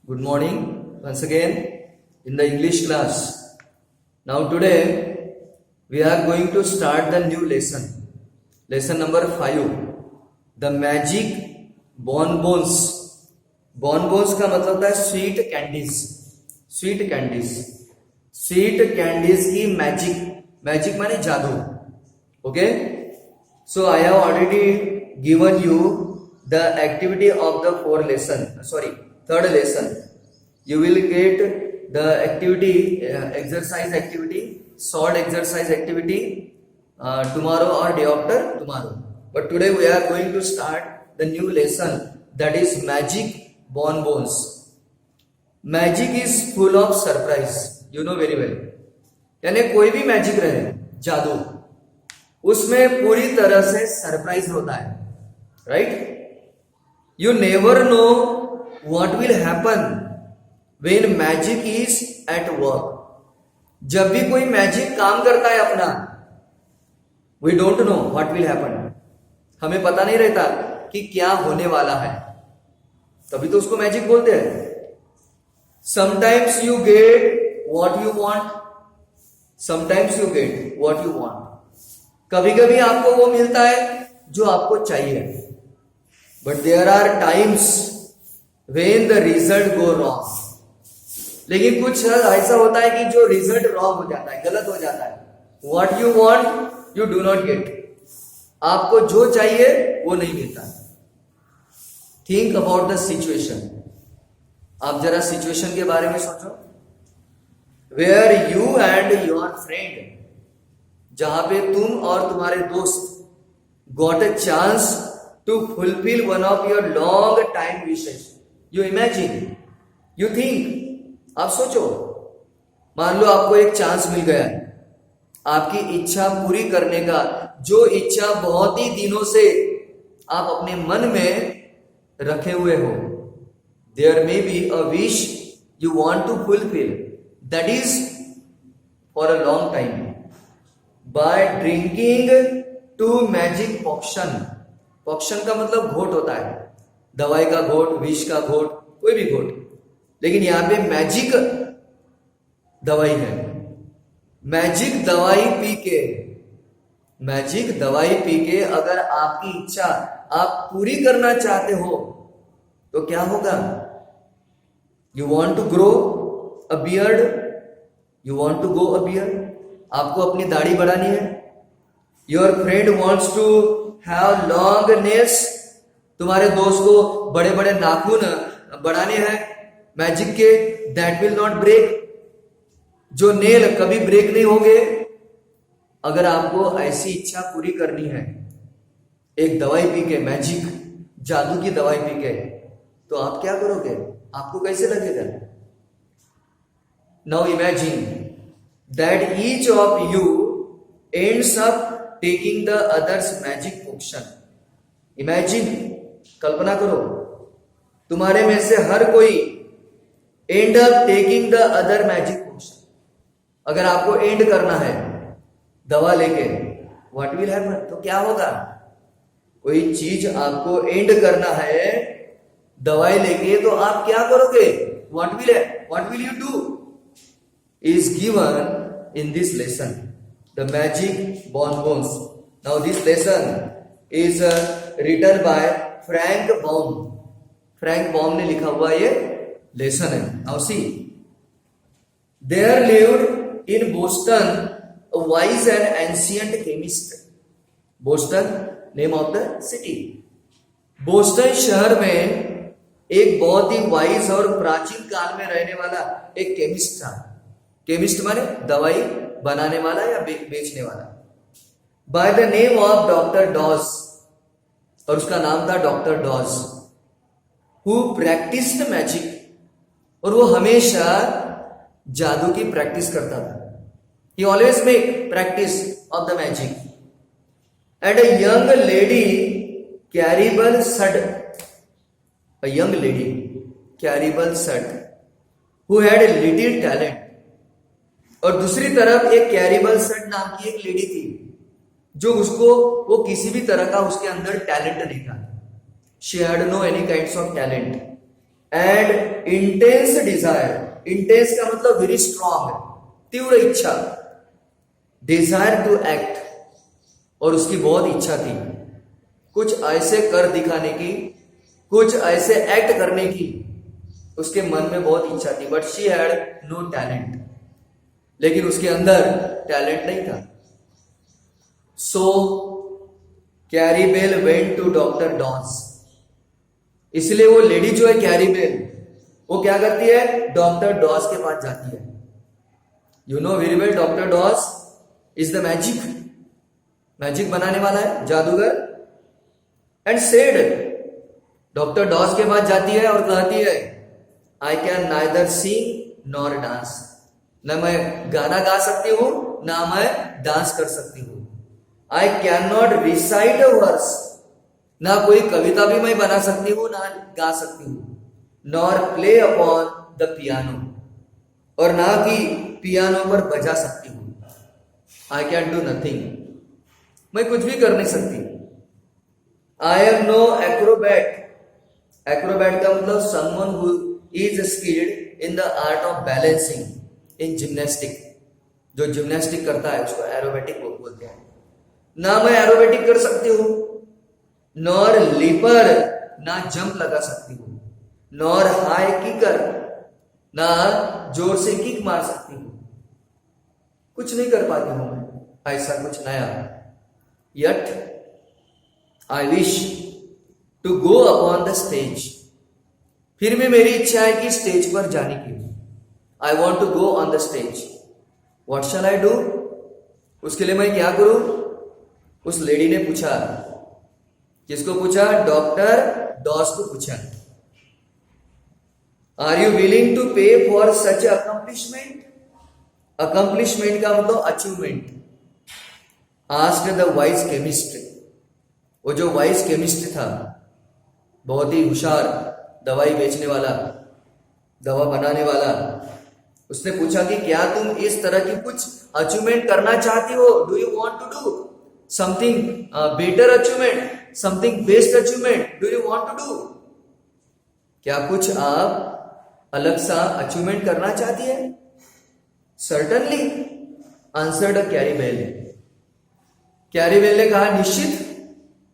Good morning once again in the English class. Now today we are going to start the new lesson. Lesson number 5. The magic bonbons. Bonbons का मतलब होता है sweet candies. Sweet candies. Sweet candies की magic. Magic माने जादू. Okay? So I have already given you the activity of the third lesson. You will get the activity, exercise activity, short exercise activity tomorrow or day after tomorrow. But today we are going to start the new lesson, that is magic bonbons. Magic is full of surprise. You know very well. यानी कोई भी magic रहे, जादू, उसमें पूरी तरह से surprise होता है. Right? You never know what will happen when magic is at work. जब भी कोई मैजिक काम करता है अपना, we don't know what will happen. हमें पता नहीं रहता कि क्या होने वाला है, तभी तो उसको मैजिक बोलते हैं. Sometimes you get what you want. Sometimes you get what you want. कभी कभी आपको वो मिलता है जो आपको चाहिए. But there are times when the result go wrong. लेकिन कुछ ऐसा होता है कि जो रिजल्ट रॉन्ग हो जाता है, गलत हो जाता है. What you want you do not get. आपको जो चाहिए वो नहीं मिलता. Think about the situation. आप जरा सिचुएशन के बारे में सोचो. Where you and your friend, जहां पे तुम और तुम्हारे दोस्त got a chance to fulfill one of your long time wishes. You imagine, you think, आप सोचो, मान लो आपको एक चांस मिल गया है आपकी इच्छा पूरी करने का, जो इच्छा बहुत ही दिनों से आप अपने मन में रखे हुए हो. There may be a wish you want to fulfill, that is for a long time, by drinking two magic potion. पॉक्शन का मतलब घोट होता है, दवाई का घोट, विष का घोट, कोई भी घोट. लेकिन यहां पे मैजिक दवाई है. मैजिक दवाई पी के अगर आपकी इच्छा आप पूरी करना चाहते हो तो क्या होगा? You want to grow a beard. You want to go a beard. आपको अपनी दाढ़ी बढ़ानी है. Your friend wants to have long nails. तुम्हारे दोस्त को बड़े बड़े नाखून बढ़ाने हैं मैजिक के. That will not break. जो नेल कभी ब्रेक नहीं होंगे. अगर आपको ऐसी इच्छा पूरी करनी है एक दवाई पी के, मैजिक जादू की दवाई पी के, तो आप क्या करोगे? आपको कैसे लगेगा? Now imagine that each of you ends up taking the others magic potion. Imagine, कल्पना करो, तुम्हारे में से हर कोई end up taking the other magic potion. अगर आपको एंड करना है दवा लेके, व्हाट विल हैपन? तो क्या होगा? कोई चीज आपको एंड करना है दवाई लेके, तो आप क्या करोगे? What will you do is given in this lesson, the magic bonbons. Now this lesson is written by Frank Baum. Frank Baum ने लिखा हुआ ये लेसन है. Now see, there lived in Boston a wise and ancient chemist. Boston, name of the city. Boston शहर में एक बहुत ही wise और प्राचीन काल में रहने वाला एक केमिस्ट था. केमिस्ट माने दवाई बनाने वाला या बेचने वाला. By the name of doctor Dodge, और उसका नाम था doctor Dodge, who practised magic. और वो हमेशा जादू की प्रैक्टिस करता था. He always make practice of the magic. And a young lady कैरिबल सड, अ यंग लेडी कैरिबल सड, हु हैड लिटिल टैलेंट. और दूसरी तरफ एक कैरिबल सड नाम की एक लेडी थी जो वो किसी भी तरह का उसके अंदर टैलेंट नहीं था. She had no any kinds of talent. And intense desire, intense का मतलब वेरी स्ट्रॉन्ग, तीव्र इच्छा, डिजायर टू एक्ट, और उसकी बहुत इच्छा थी कुछ ऐसे कर दिखाने की, कुछ ऐसे एक्ट करने की, उसके मन में बहुत इच्छा थी, but she had no talent, लेकिन उसके अंदर टैलेंट नहीं था। So Caribel went to doctor Doss, इसलिए वो लेडी जो है कैरीबेल, वो क्या करती है, डॉक्टर डॉस के पास जाती है। You know very well doctor Doss is the magic बनाने वाला है, जादूगर। एंड सेड, डॉक्टर डॉस के पास जाती है और कहती है, I can neither sing nor dance, न मैं गाना गा सकती हूं ना मैं डांस कर सकती हूं। I can not recite a verse, ना कोई कविता भी मैं बना सकती हूं ना गा सकती हूं, nor play upon the piano, और ना कि पियानो पर बजा सकती हूं। आई कैन डू नथिंग, मैं कुछ भी कर नहीं सकती। I am no acrobat, acrobat का मतलब someone who is skilled in the art of balancing in gymnastic, जो जिम्नास्टिक करता है उसको एरोबेटिक बोलते हैं। ना मैं एरोबेटिक कर सकती हूं, नॉर लीपर, ना जंप लगा सकती हूं, नॉर हाई किकर, ना जोर से किक मार सकती हूं, कुछ नहीं कर पाती हूं मैं ऐसा कुछ नया। Yet I wish to go upon the stage, फिर भी मेरी इच्छा है कि स्टेज पर जाने की। I want to go on the stage, what shall I do, उसके लिए मैं क्या करूं। उस लेडी ने पूछा, किसको पूछा, डॉक्टर डॉस को पूछा। आर यू विलिंग टू पे फॉर सच अकम्प्लिशमेंट, अकम्प्लिशमेंट का मतलब achievement. Asked the wise chemist, वो जो वाइज केमिस्ट था, बहुत ही होशियार दवाई बेचने वाला, दवा बनाने वाला, उसने पूछा कि क्या तुम इस तरह की कुछ अचीवमेंट करना चाहती हो, do you want to do something better achievement, something best achievement, do you want to do, क्या कुछ आप अलग सा अचीवमेंट करना चाहती है। सर्टनली आंसर्ड कैरीबेल, कैरीबेल ने कहा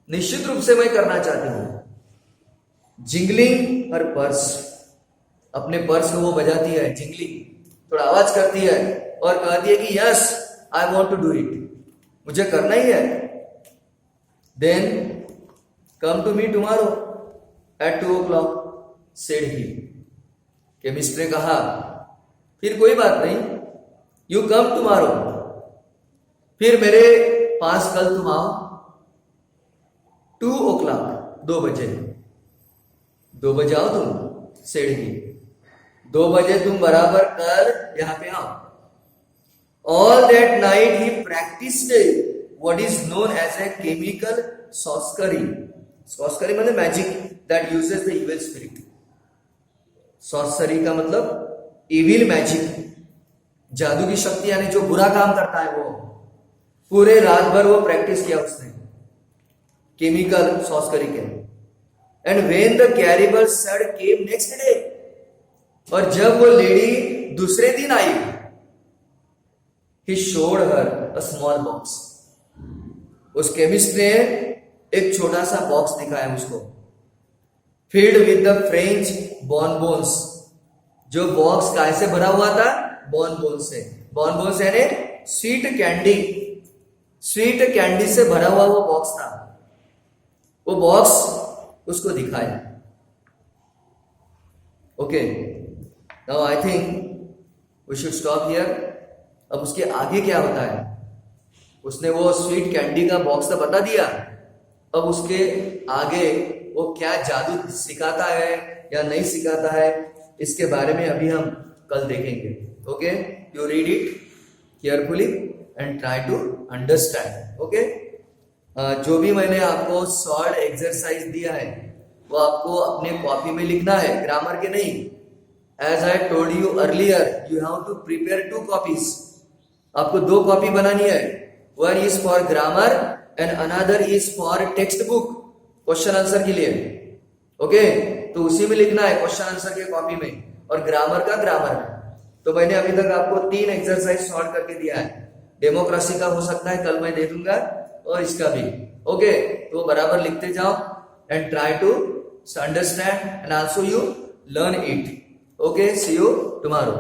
निश्चित रूप से मैं करना चाहती हूं। जिंगलिंग हर पर्स, अपने पर्स को वो बजाती है, जिंगलिंग, थोड़ा आवाज करती है और कहती है कि yes I want to do it, मुझे करना ही है। Then come to me tomorrow at 2 o'clock, said he, chemist ने कहा फिर कोई बात नहीं, यू कम टुमारो, फिर मेरे पास कल तुम आओ 2 o'clock, 2 बजे, 2 बजे आओ तुम, सेड ही, 2 बजे तुम बराबर कल यहां पे आओ। All that night he practised what is known as a chemical sorcery, sorcery मतलब magic that uses the evil spirit, sorcery का मतलब इविल मैजिक, जादू की शक्ति, यानी जो बुरा काम करता है वो, पूरे रात भर वो प्रैक्टिस किया उसने केमिकल सॉस्करी के। एंड व्हेन द कैरिबल सड केम नेक्स्ट डे, और जब वो लेडी दूसरे दिन आई, he showed her a small box, उस केमिस्ट ने एक छोटा सा बॉक्स दिखाया उसको, filled with the French bonbons, जो बॉक्स कैसे भरा हुआ था, बॉनबोन से, बॉनबोन से यानी स्वीट कैंडी, स्वीट कैंडी से भरा हुआ वो बॉक्स था, वो बॉक्स उसको दिखाया। Okay, now I think we should stop here. अब उसके आगे क्या होता है, उसने वो स्वीट कैंडी का बॉक्स तो बता दिया, अब उसके आगे वो क्या जादू सिखाता है या नहीं सिखाता है, इसके बारे में अभी हम कल देखेंगे। Okay, you read it carefully and try to understand. Okay, जो भी मैंने आपको शॉर्ट एक्सरसाइज दिया है वो आपको अपने कॉपी में लिखना है, ग्रामर के नहीं। As I told you earlier, you have to prepare 2 copies, आपको 2 कॉपी बनानी है, one is for grammar and another is for text book, question answer के लिए। ओके, तो उसी में लिखना है क्वेश्चन आंसर के कॉपी में, और ग्रामर का ग्रामर में। तो मैंने अभी तक आपको 3 एक्सरसाइज सॉल्व करके दिया है। डेमोक्रेसी का हो सकता है कल मैं दे दूंगा, और इसका भी। ओके, तो बराबर लिखते जाओ and try to understand and also you learn it. Okay, see you tomorrow.